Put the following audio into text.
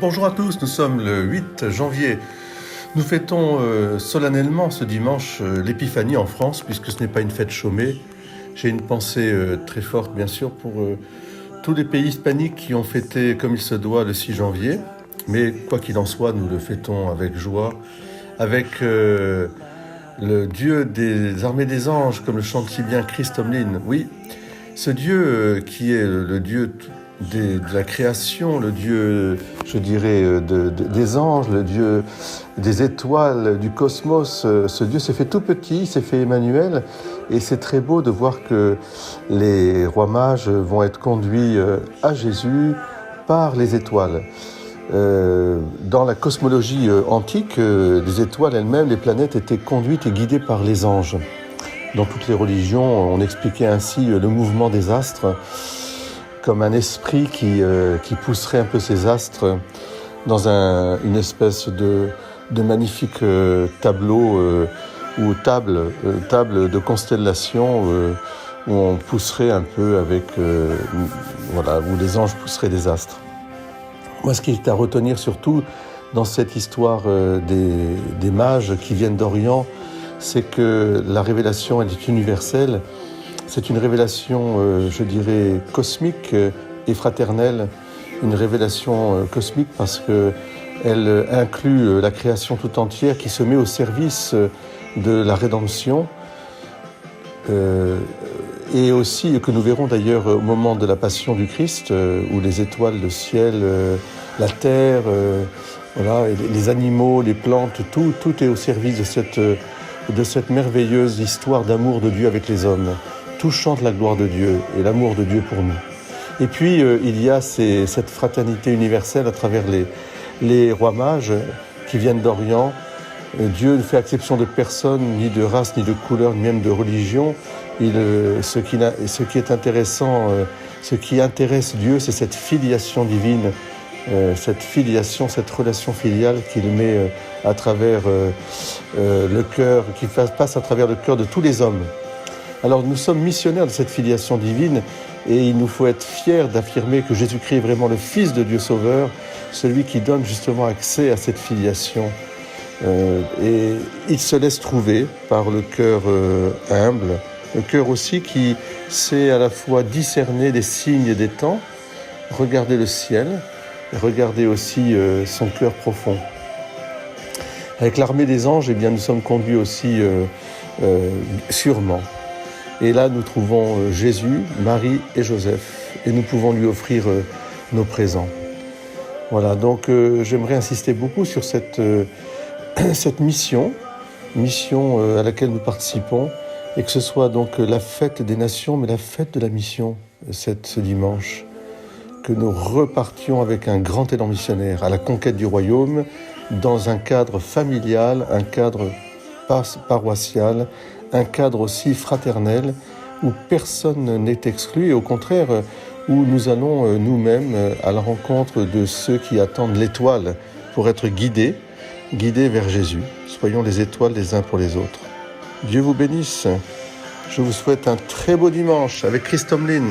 Bonjour à tous, nous sommes le 8 janvier. Nous fêtons solennellement ce dimanche l'épiphanie en France, puisque ce n'est pas une fête chômée. J'ai une pensée très forte, bien sûr, pour tous les pays hispaniques qui ont fêté comme il se doit le 6 janvier. Mais quoi qu'il en soit, nous le fêtons avec joie, avec le Dieu des armées des anges, comme le chante si bien Chris Tomlin. Oui, ce Dieu qui est le Dieu de la création, le Dieu, je dirais, des anges, le Dieu des étoiles, du cosmos, ce Dieu s'est fait tout petit, s'est fait Emmanuel, et c'est très beau de voir que les rois mages vont être conduits à Jésus par les étoiles. Dans la cosmologie antique, les étoiles elles-mêmes, les planètes étaient conduites et guidées par les anges. Dans toutes les religions, on expliquait ainsi le mouvement des astres comme un esprit qui pousserait un peu ces astres dans une espèce de magnifique tableau ou table de constellation où on pousserait un peu avec où les anges pousseraient des astres. Moi, ce qui est à retenir surtout dans cette histoire des mages qui viennent d'Orient, c'est que la révélation, elle est universelle. C'est une révélation, je dirais, cosmique et fraternelle. Une révélation cosmique parce qu'elle inclut la création tout entière qui se met au service de la rédemption. Et aussi, que nous verrons d'ailleurs au moment de la passion du Christ, où les étoiles, le ciel, la terre, les animaux, les plantes, tout est au service de cette merveilleuse histoire d'amour de Dieu avec les hommes. Tout chante la gloire de Dieu et l'amour de Dieu pour nous. Et puis, il y a cette fraternité universelle à travers les rois mages qui viennent d'Orient. Dieu ne fait exception de personne, ni de race, ni de couleur, ni même de religion. Ce qui est intéressant, ce qui intéresse Dieu, c'est cette filiation divine, cette relation filiale qu'il met à travers le cœur, qui passe à travers le cœur de tous les hommes. Alors nous sommes missionnaires de cette filiation divine et il nous faut être fiers d'affirmer que Jésus-Christ est vraiment le Fils de Dieu Sauveur, celui qui donne justement accès à cette filiation. Et il se laisse trouver par le cœur humble, le cœur aussi qui sait à la fois discerner les signes des temps, regarder le ciel, et regarder aussi son cœur profond. Avec l'armée des anges, eh bien, nous sommes conduits aussi sûrement. Et là, nous trouvons Jésus, Marie et Joseph, et nous pouvons lui offrir nos présents. Voilà, donc j'aimerais insister beaucoup sur cette mission à laquelle nous participons, et que ce soit donc la fête des nations, mais la fête de la mission, ce dimanche, que nous repartions avec un grand élan missionnaire à la conquête du royaume, dans un cadre familial, un cadre paroissial, un cadre aussi fraternel, où personne n'est exclu, et au contraire, où nous allons nous-mêmes à la rencontre de ceux qui attendent l'étoile pour être guidés vers Jésus. Soyons les étoiles les uns pour les autres. Dieu vous bénisse. Je vous souhaite un très beau dimanche avec Chris Tomlin.